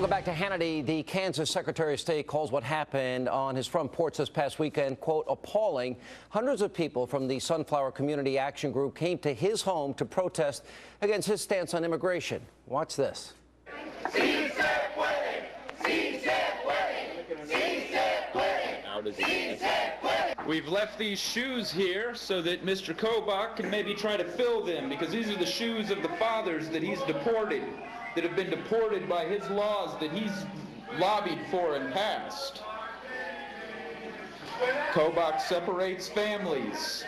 Welcome back to Hannity. The Kansas Secretary of State calls what happened on his front porch this past weekend, quote, appalling. Hundreds of people from the Sunflower Community Action Group came to his home to protest against his stance on immigration. Watch this. We've left these shoes here so that Mr. Kobach can maybe try to fill them, because these are the shoes of the fathers that he's deported, that have been deported by his laws that he's lobbied for and passed. Kobach separates families.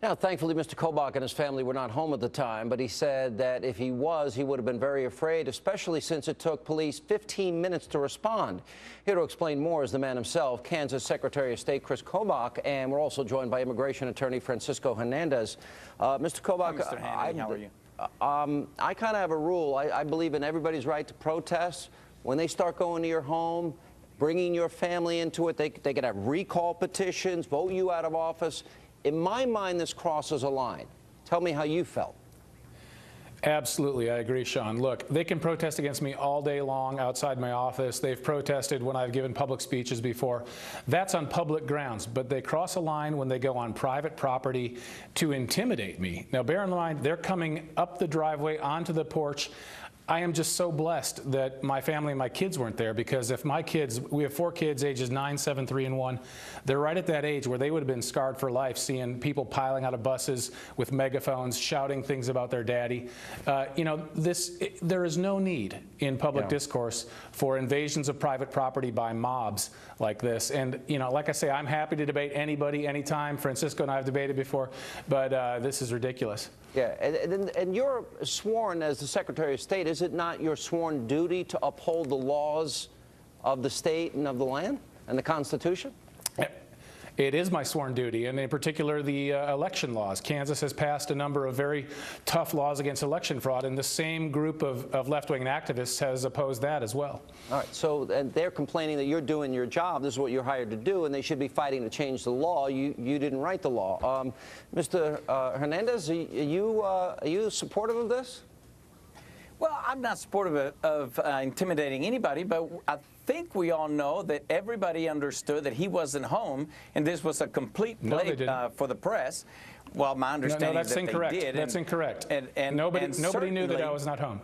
Now, thankfully, Mr. Kobach and his family were not home at the time, but he said that if he was, he would have been very afraid, especially since it took police 15 minutes to respond. Here to explain more is the man himself, Kansas Secretary of State Kris Kobach, and we're also joined by immigration attorney Francisco Hernandez. Mr. Kobach, Mr. Hannity, how are you? I kind of have a rule. I believe in everybody's right to protest. When they start going to your home, bringing your family into it, they could have recall petitions, vote you out of office. In my mind, this crosses a line. Tell me how you felt. Absolutely, I agree, Sean. Look, they can protest against me all day long outside my office. They've protested when I've given public speeches before. That's on public grounds, but they cross a line when they go on private property to intimidate me. Now, bear in mind, they're coming up the driveway onto the porch. I am just so blessed that my family and my kids weren't there, because if my kids, we have 4 kids ages 9, 7, 3, and 1, they're right at that age where they would have been scarred for life, seeing people piling out of buses with megaphones, shouting things about their daddy. You know, there is no need in public discourse for invasions of private property by mobs like this. And, you know, like I say, I'm happy to debate anybody, anytime. Francisco and I have debated before, but this is ridiculous. Yeah, and you're sworn as the Secretary of State. Is it not your sworn duty to uphold the laws of the state and of the land and the Constitution? It is my sworn duty, and in particular the election laws. Kansas has passed a number of very tough laws against election fraud, and the same group of left-wing activists has opposed that as well. All right, so and they're complaining that you're doing your job. This is what you're hired to do, and they should be fighting to change the law. You didn't write the law. Mr. Hernandez, are you supportive of this? Well, I'm not supportive of intimidating anybody, but I think we all know that everybody understood that he wasn't home, and this was a complete play for the press. Well, my understanding is that incorrect. They did. That's incorrect. And nobody knew that I was not home.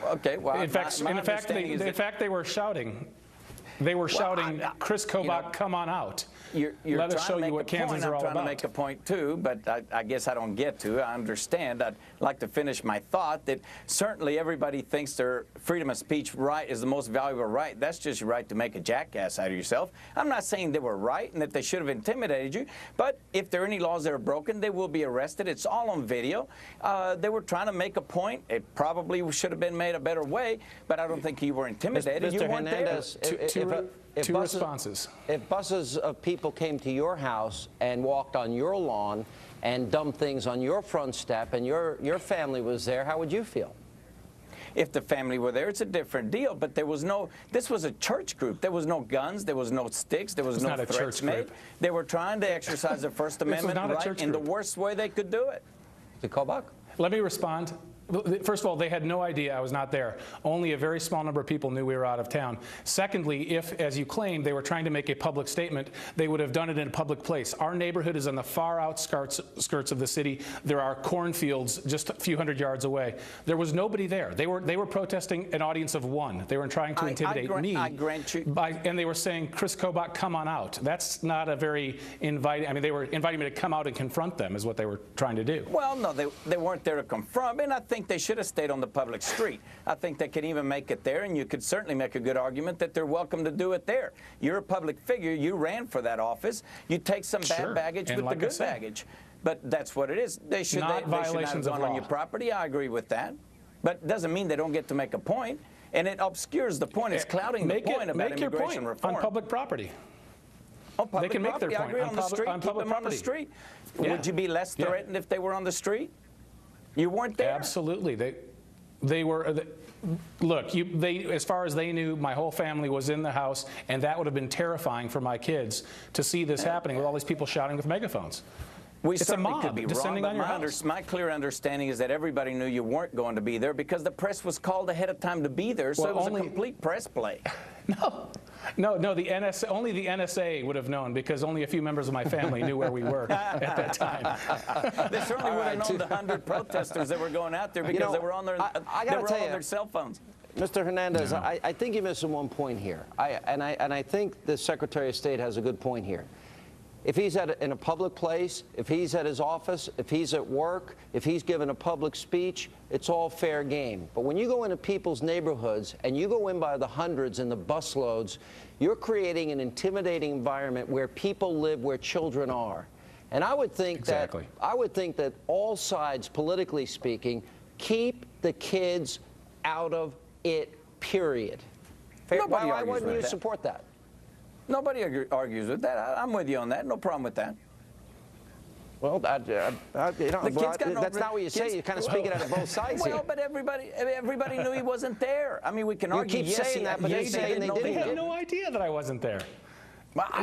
Okay. Well, in fact, they were shouting. They were shouting, Kris Kobach, come on out. Let us show you what Kansans are all about. I'm trying to make a point, too, but I guess I don't get to. I understand. I'd like to finish my thought that certainly everybody thinks their freedom of speech right is the most valuable right. That's just your right to make a jackass out of yourself. I'm not saying they were right and that they should have intimidated you, but if there are any laws that are broken, they will be arrested. It's all on video. They were trying to make a point. It probably should have been made a better way, but I don't think you were intimidated. Mr. You weren't Hernandez, there. Two responses. If buses of people came to your house and walked on your lawn and dumped things on your front step and your family was there, how would you feel? If the family were there, it's a different deal. But there was no, this was a church group. There was no guns. There was no sticks. There was no threats made. They were trying to exercise their First Amendment right in the worst way they could do it. Mr. Kobach? Let me respond. First of all, they had no idea I was not there. Only a very small number of people knew we were out of town. Secondly, if, as you claimed, they were trying to make a public statement, they would have done it in a public place. Our neighborhood is on the far outskirts of the city. There are cornfields just a few hundred yards away. There was nobody there. They were protesting an audience of 1. They were trying to intimidate me. I grant you. And they were saying, Kris Kobach, come on out. That's not a very inviting. I mean, they were inviting me to come out and confront them, is what they were trying to do. Well, no, they weren't there to confront, and I think they should have stayed on the public street. I think they could even make it there, and you could certainly make a good argument that they're welcome to do it there. You're a public figure. You ran for that office. You take some bad baggage with the good baggage. But that's what it is. They should not have gone on your property. I agree with that. But it doesn't mean they don't get to make a point, and it obscures the point. It's clouding the point about immigration reform. On public property. They can make their point. I agree on the street. Keep them on the street. Would you be less threatened if they were on the street? You weren't there. Absolutely. They were. Look, as far as they knew, my whole family was in the house, and that would have been terrifying for my kids to see this happening with all these people shouting with megaphones. We It's a certainly mob could be wrong, descending but on your house. my clear understanding is that everybody knew you weren't going to be there because the press was called ahead of time to be there, so Well, it was only- a complete press play. No, the NSA, only the NSA would have known because only a few members of my family knew where we were at that time. They certainly would have known the 100 protesters that were going out there because they were on their, they were all on their cell phones. Mr. Hernandez, I think you're missing one point here. I think the Secretary of State has a good point here. If he's in a public place, if he's at his office, if he's at work, if he's giving a public speech, it's all fair game. But when you go into people's neighborhoods and you go in by the hundreds and the busloads, you're creating an intimidating environment where people live, where children are. And I would think that all sides, politically speaking, keep the kids out of it, period. Why wouldn't you support that? Nobody argues with that. I'm with you on that. No problem with that. Well, that's not what you say. You're kind of speaking out of both sides here. Well, but everybody knew he wasn't there. I mean, we can argue. You keep saying that, but they're saying they didn't. They had no idea that I wasn't there.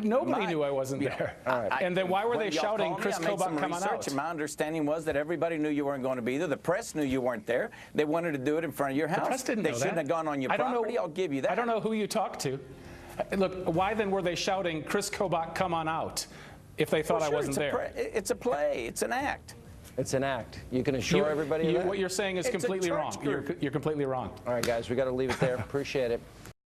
Nobody knew I wasn't there. All right. And then why were they shouting, Kris Kobach, come on out? And my understanding was that everybody knew you weren't going to be there. The press knew you weren't there. They wanted to do it in front of your house. The press didn't know that. They shouldn't have gone on your property. I'll give you that. I don't know who you talked to. Look, why then were they shouting, Kris Kobach, come on out, if they thought I wasn't there? It's a play. It's an act. It's an act. You can assure everybody of that? What you're saying is completely wrong. You're completely wrong. All right, guys, we got to leave it there. Appreciate it.